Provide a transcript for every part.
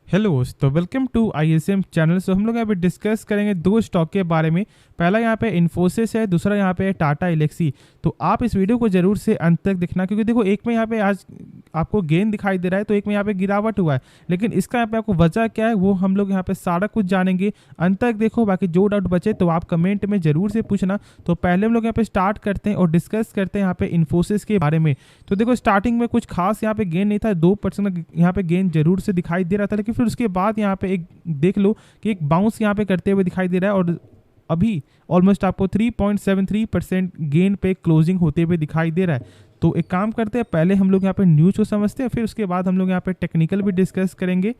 Hello तो welcome to ISM channel. हम लोग यहाँ पे डिस्कस करेंगे दो स्टॉक के बारे में। पहला यहाँ पे इन्फोसिस है, दूसरा यहाँ पे है टाटा एलेक्सी। तो आप इस वीडियो को जरूर से अंत तक देखना, क्योंकि देखो एक में यहाँ पे आज आपको गेन दिखाई दे रहा है तो एक में यहाँ पे गिरावट हुआ है, लेकिन इसका यहाँ पे आपको वजह क्या है वो हम लोग यहाँ पे सारा कुछ जानेंगे। अंत तक देखो, बाकी जो डाउट बचे तो आप कमेंट में जरूर से पूछना। तो पहले हम लोग यहाँ पे स्टार्ट करते हैं और डिस्कस करते हैं यहाँ पे इन्फोसिस के बारे में। तो देखो स्टार्टिंग में कुछ खास यहाँ पे गेन नहीं था, 2% का यहाँ पे गेन जरूर से दिखाई दे रहा था, लेकिन फिर उसके बाद यहाँ पे एक देख लो कि एक बाउंस यहाँ पे करते हुए दिखाई दे रहा है और अभी ऑलमोस्ट आपको 3.73% गेन पे क्लोजिंग होते हुए दिखाई दे रहा है। तो एक काम करते हैं, पहले हम लोग यहाँ पे न्यूज़ को समझते हैं, फिर उसके बाद हम लोग यहाँ पे टेक्निकल भी डिस्कस करेंगे।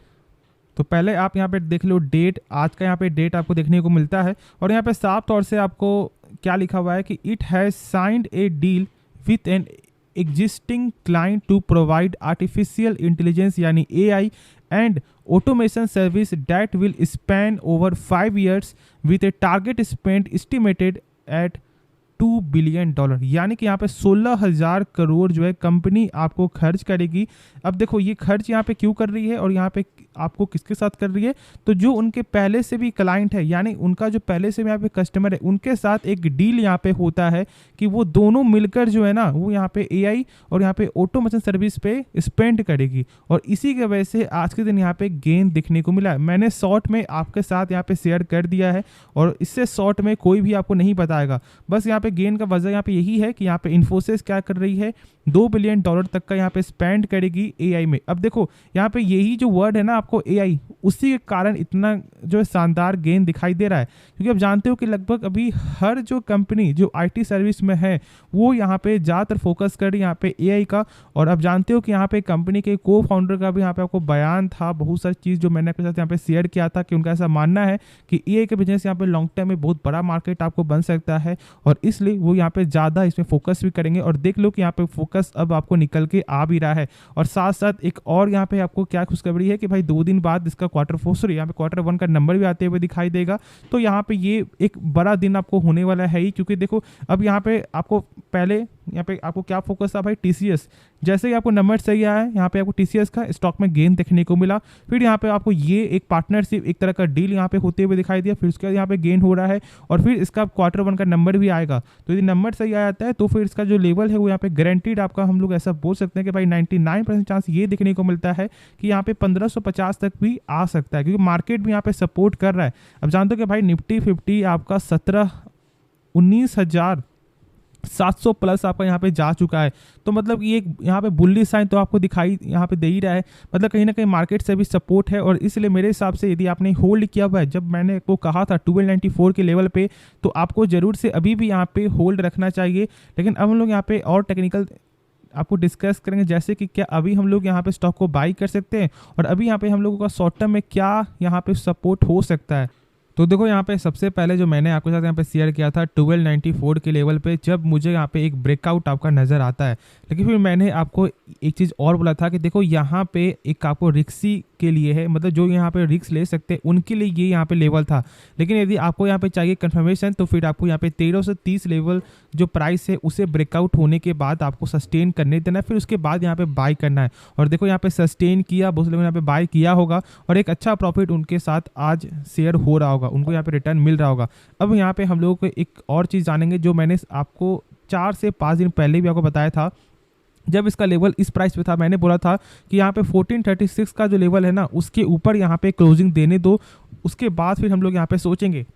तो पहले आप यहाँ पे देख लो डेट, आज का यहाँ पे डेट आपको देखने को मिलता है और यहाँ पे साफ तौर से आपको क्या लिखा हुआ है कि it has signed a deal with an existing client to provide artificial intelligence यानी AI and automation service that will span over 5 years with a target spend estimated at $2 billion. यानी कि यहाँ पे 16,000 करोड़ जो है कंपनी आपको खर्च करेगी। अब देखो ये खर्च यहाँ पे क्यों कर रही है और यहाँ पे आपको किसके साथ कर रही है, तो जो उनके पहले से भी क्लाइंट है यानी उनका जो पहले से भी यहाँ पे कस्टमर है उनके साथ एक डील यहाँ पे होता है कि वो दोनों मिलकर जो है ना वो यहाँ पे AI और यहाँ पे ऑटोमेशन सर्विस पे स्पेंड करेगी। और इसी की वजह से आज के दिन यहाँ पे गेन दिखने को मिला है। मैंने शॉर्ट में आपके साथ यहाँ पे शेयर कर दिया है और इससे शॉर्ट में कोई भी आपको नहीं बताएगा। बस यहाँ पे गेन का वजह यहाँ पे यही है कि यहाँ पे इन्फोसिस क्या कर रही है, $2 बिलियन तक का यहाँ पे स्पेंड करेगी AI में। अब देखो यहाँ पे यही जो वर्ड है ना आपको AI, उसी के कारण इतना जो है शानदार गेन दिखाई दे रहा है, क्योंकि आप जानते हो कि लगभग अभी हर जो कंपनी जो IT सर्विस में है वो यहाँ पे ज़्यादातर फोकस कर रही है यहाँ पे AI का। और आप जानते हो कि यहाँ पे कंपनी के को फाउंडर का भी यहाँ पे आपको बयान था, बहुत सारी चीज़ जो मैंने आपके साथ यहाँ पे शेयर किया था कि उनका ऐसा मानना है कि AI के बिजनेस यहाँ पे लॉन्ग टर्म में बहुत बड़ा मार्केट आपको बन सकता है और इसलिए वो यहाँ पे ज़्यादा इसमें फोकस भी करेंगे। और देख लो कि यहाँ पे फोकस अब आपको निकल के आ भी रहा है। और साथ साथ एक और यहाँ पे आपको क्या खुशखबरी है कि भाई 2 दिन बाद इसका Q1 का नंबर भी आते हुए दिखाई देगा। तो यहाँ पे ये एक बड़ा दिन आपको होने वाला है ही, क्योंकि देखो अब यहाँ पे आपको पहले यहाँ पे आपको क्या फोकस था भाई, TCS। जैसे ही आपको नंबर सही आया है यहाँ पे आपको TCS का स्टॉक में गेन देखने को मिला। फिर यहाँ पे आपको ये एक पार्टनरशिप एक तरह का डील यहाँ पे होते हुए दिखाई दिया, फिर उसके बाद यहाँ पे गेन हो रहा है और फिर इसका Q1 का नंबर भी आएगा। तो यदि नंबर सही आ जाता है तो फिर इसका जो लेवल है वो यहाँ पे गारंटीड आपका हम लोग ऐसा बोल सकते हैं कि भाई 99% चांस ये देखने को मिलता है कि यहाँ पे 1550 तक भी आ सकता है, क्योंकि मार्केट भी यहाँ पे सपोर्ट कर रहा है। अब जानते हो कि भाई निफ्टी 50 आपका 19,700 प्लस आपका यहाँ पे जा चुका है। तो मतलब ये एक यहाँ पे बुल्ली साइन तो आपको दिखाई यहाँ पे दे ही रहा है, मतलब कहीं ना कहीं मार्केट से भी सपोर्ट है। और इसलिए मेरे हिसाब से यदि आपने होल्ड किया हुआ है, जब मैंने आपको कहा था 1294 के लेवल पे, तो आपको जरूर से अभी भी यहाँ पे होल्ड रखना चाहिए। लेकिन अब हम लोग यहाँ पे और टेक्निकल आपको डिस्कस करेंगे, जैसे कि क्या अभी हम लोग यहाँ पे स्टॉक को बाई कर सकते हैं और अभी यहाँ पे हम लोगों का शॉर्ट टर्म में क्या यहाँ पे सपोर्ट हो सकता है। तो देखो यहाँ पे सबसे पहले जो मैंने आपके साथ यहाँ पे शेयर किया था 1294 के लेवल पे, जब मुझे यहाँ पे एक ब्रेकआउट आपका नज़र आता है। लेकिन फिर मैंने आपको एक चीज़ और बोला था कि देखो यहाँ पे एक आपको रिक्सी के लिए है, मतलब जो यहाँ पे रिक्स ले सकते हैं उनके लिए ये यहाँ पे लेवल था। लेकिन यदि आपको यहाँ पे चाहिए कंफर्मेशन तो फिर आपको यहाँ पे 1330 लेवल जो प्राइस है उसे ब्रेकआउट होने के बाद आपको सस्टेन करने देना है, फिर उसके बाद यहाँ पे बाई करना है। और देखो यहाँ पे सस्टेन किया, बहुत लोगों ने यहाँ पे बाई किया होगा और एक अच्छा प्रॉफिट उनके साथ आज शेयर हो रहा होगा, उनको यहाँ पे रिटर्न मिल रहा होगा। अब यहाँ पे हम लोगों को एक और चीज़ जानेंगे जो मैंने आपको 4 से 5 दिन पहले भी आपको बताया था। जब इसका लेवल इस प्राइस पे था मैंने बोला था कि यहाँ पे 1436 का जो लेवल है ना उसके ऊपर यहाँ पे क्लोजिंग देने दो, उसके बाद फिर हम लोग यहाँ पे सोचेंगे।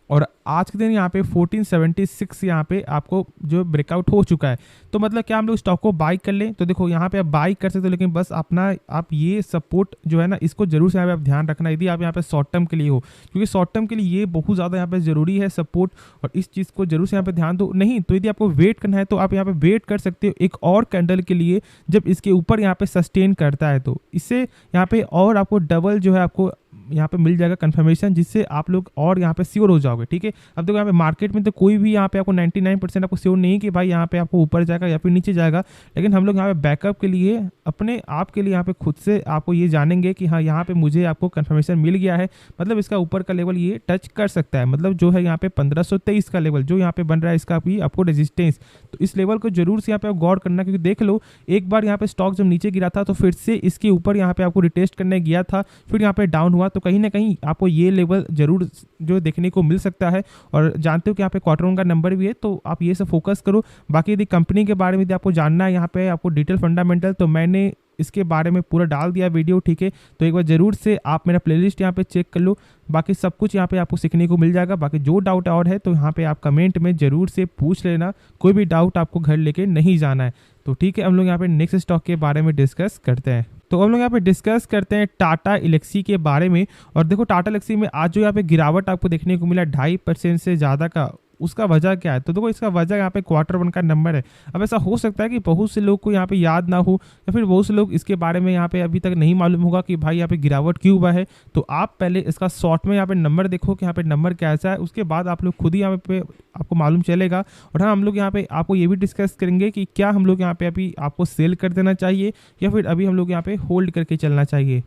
और आज के दिन यहाँ पे 1476 यहाँ पे आपको जो ब्रेकआउट हो चुका है, तो मतलब क्या हम लोग स्टॉक को बाई कर लें? तो देखो यहाँ पे आप बाई कर सकते हो, लेकिन बस अपना आप ये सपोर्ट जो है ना इसको जरूर से यहाँ पे आप ध्यान रखना यदि आप यहाँ पे शॉर्ट टर्म के लिए हो, क्योंकि शॉर्ट टर्म के लिए ये बहुत ज़्यादा यहाँ पे ज़रूरी है सपोर्ट, और इस चीज़ को जरूर से यहाँ पे ध्यान दो। नहीं तो यदि आपको वेट करना है तो आप यहाँ पे वेट कर सकते हो एक और कैंडल के लिए, जब इसके ऊपर यहाँ पे सस्टेन करता है तो इससे यहाँ पे और आपको डबल जो है आपको यहाँ पे मिल जाएगा कंफर्मेशन, जिससे आप लोग और यहाँ पे श्योर हो जाओगे। ठीक है, अब देखो यहाँ पे मार्केट में तो कोई भी यहाँ पे आपको 99% आपको श्योर नहीं कि भाई यहाँ पे आपको ऊपर जाएगा या फिर नीचे जाएगा, लेकिन हम लोग यहाँ पे बैकअप के लिए अपने आप के लिए यहाँ पे खुद से आपको ये जानेंगे कि हाँ यहाँ पे मुझे आपको कंफर्मेशन मिल गया है, मतलब इसका ऊपर का लेवल ये टच कर सकता है, मतलब जो है यहाँ पे 1523 का लेवल जो यहाँ पे बन रहा है इसका भी आपको रेजिस्टेंस, तो इस लेवल को जरूर से यहाँ पे गौर करना, क्योंकि देख लो एक बार यहाँ पे स्टॉक जब नीचे गिरा था तो फिर से इसके ऊपर यहाँ पे आपको रिटेस्ट करने गया था, फिर यहाँ पे डाउन हुआ, तो कहीं ना कहीं आपको ये लेवल जरूर जो देखने को मिल सकता है। और जानते हो कि यहाँ पे क्वार्टर वन का नंबर भी है, तो आप ये सब फोकस करो। बाकी यदि कंपनी के बारे में यदि आपको जानना है यहाँ पे आपको डिटेल फंडामेंटल, तो मैंने इसके बारे में पूरा डाल दिया वीडियो। ठीक है, तो एक बार जरूर से आप मेरा प्लेलिस्ट यहाँ पे चेक कर लो, बाकी सब कुछ यहाँ पे आपको सीखने को मिल जाएगा। बाकी जो डाउट और है तो यहाँ पे आप कमेंट में जरूर से पूछ लेना, कोई भी डाउट आपको घर लेके नहीं जाना है। तो ठीक है, हम लोग यहाँ पे नेक्स्ट स्टॉक के बारे में डिस्कस करते हैं। तो हम लोग यहाँ पे डिस्कस करते हैं टाटा एलेक्सी के बारे में। और देखो टाटा एलेक्सी में आज जो यहाँ पे गिरावट आपको देखने को मिला 2.5% से ज़्यादा का, उसका वजह क्या है? तो देखो इसका वजह यहाँ पे क्वार्टर वन का नंबर है। अब ऐसा हो सकता है कि बहुत से लोग को यहाँ पे याद ना हो, या फिर बहुत से लोग इसके बारे में यहाँ पे अभी तक नहीं मालूम होगा कि भाई यहाँ पे गिरावट क्यों हुआ है। तो आप पहले इसका शॉर्ट में यहाँ पे नंबर देखो कि यहाँ पे नंबर कैसा है, उसके बाद आप लोग खुद ही यहाँ पे आपको मालूम चलेगा। और हाँ, हम लोग यहाँ पे आपको ये भी डिस्कस करेंगे कि क्या हम लोग यहाँ पे अभी आपको सेल कर देना चाहिए या फिर अभी हम लोग यहाँ पे होल्ड करके चलना चाहिए।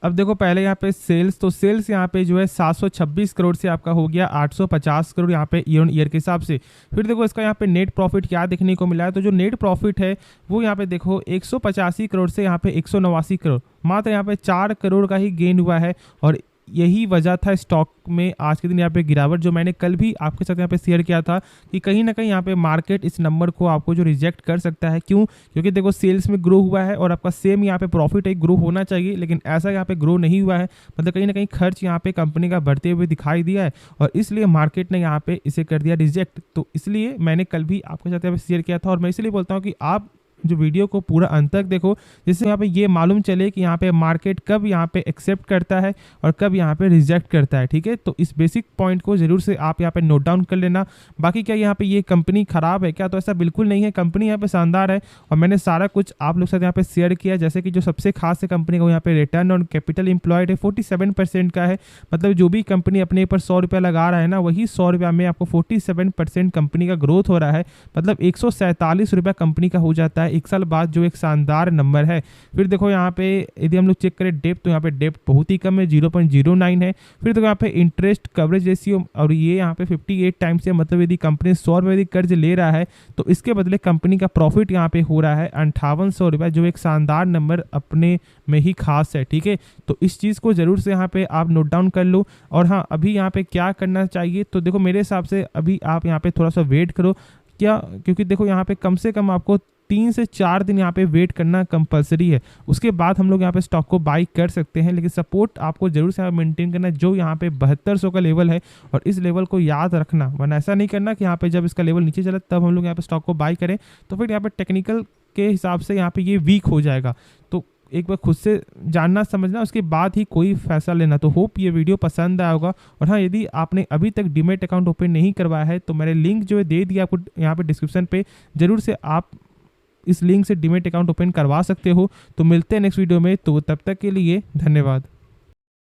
अब देखो पहले यहाँ पे सेल्स, तो सेल्स यहाँ पे जो है 726 करोड़ से आपका हो गया 850 करोड़ यहाँ पे ईयर ऑन ईयर के हिसाब से। फिर देखो इसका यहाँ पे नेट प्रॉफिट क्या देखने को मिला है, तो जो नेट प्रॉफिट है वो यहाँ पे देखो 185 करोड़ से यहाँ पे 189 करोड़, मात्र यहाँ पे 4 करोड़ का ही गेन हुआ है। और यही वजह था स्टॉक में आज के दिन यहाँ पे गिरावट, जो मैंने कल भी आपके साथ यहाँ पे शेयर किया था कि कहीं ना कहीं यहाँ पे मार्केट इस नंबर को आपको जो रिजेक्ट कर सकता है। क्यों? क्योंकि देखो सेल्स में ग्रो हुआ है और आपका सेम यहाँ पे प्रॉफिट है, ग्रो होना चाहिए, लेकिन ऐसा यहाँ पे ग्रो नहीं हुआ है, मतलब कहीं ना कहीं खर्च यहाँ पे कंपनी का बढ़ते हुए दिखाई दिया है और इसलिए मार्केट ने यहाँ पे इसे कर दिया रिजेक्ट। तो इसलिए मैंने कल भी आपके साथ यहाँ पे शेयर किया था और मैं इसलिए बोलता हूँ कि आप जो वीडियो को पूरा अंत तक देखो, जिससे यहाँ पे ये मालूम चले कि यहाँ पे मार्केट कब यहाँ पे एक्सेप्ट करता है और कब यहाँ पे रिजेक्ट करता है। ठीक है, तो इस बेसिक पॉइंट को जरूर से आप यहाँ पे नोट डाउन कर लेना। बाकी क्या यहाँ पे ये कंपनी खराब है क्या? तो ऐसा बिल्कुल नहीं है, कंपनी यहाँ पे शानदार है और मैंने सारा कुछ आप लोग साथ यहाँ पे शेयर किया। जैसे कि जो सबसे खास है कंपनी का, यहाँ पे रिटर्न ऑन कैपिटल एम्प्लॉयड है 47% का है, मतलब जो भी कंपनी अपने ऊपर 100 रुपया लगा रहा है ना, वही 100 रुपया में आपको 47% कंपनी का ग्रोथ हो रहा है, मतलब 147 रुपया कंपनी का हो जाता है एक साल बाद, जो एक शानदार नंबर है। फिर देखो यहाँ पे यदि हम लोग चेक करें डेप्थ, तो यहाँ पे डेप्थ बहुत ही कम है, 0.09 है। फिर देखो यहाँ पे इंटरेस्ट कवरेज रेशियो, और ये यहाँ पे 58 टाइम्स है, मतलब यदि कंपनी 100 रुपये यदि कर्ज ले रहा है तो इसके बदले कंपनी का प्रॉफिट यहाँ पे हो रहा है 5800 रुपये, जो एक शानदार नंबर अपने में ही खास है। ठीक है, तो इस चीज़ को जरूर से यहाँ पे आप नोट डाउन कर लो। और हाँ, अभी यहाँ पे क्या करना चाहिए, तो देखो मेरे हिसाब से अभी आप यहाँ पे थोड़ा सा वेट करो। क्या? क्योंकि देखो यहाँ पे कम से कम आपको 3 से 4 दिन यहाँ पे वेट करना कंपलसरी है, उसके बाद हम लोग यहाँ पे स्टॉक को बाई कर सकते हैं। लेकिन सपोर्ट आपको जरूर से मेंटेन करना है, जो यहाँ पे 7200 का लेवल है, और इस लेवल को याद रखना, वरना ऐसा नहीं करना कि यहाँ पे जब इसका लेवल नीचे चला तब हम लोग यहाँ पे स्टॉक को बाई करें, तो फिर यहाँ पे टेक्निकल के हिसाब से यहाँ पे ये वीक हो जाएगा। तो एक बार खुद से जानना समझना, उसके बाद ही कोई फैसला लेना। तो होप ये वीडियो पसंद आया होगा। और हाँ, यदि आपने अभी तक डीमैट अकाउंट ओपन नहीं करवाया है तो मैंने लिंक जो है दे दिया आपको यहाँ पे डिस्क्रिप्शन पे, जरूर से आप इस लिंक से डीमैट अकाउंट ओपन करवा सकते हो। तो मिलते हैं नेक्स्ट वीडियो में, तो तब तक के लिए धन्यवाद।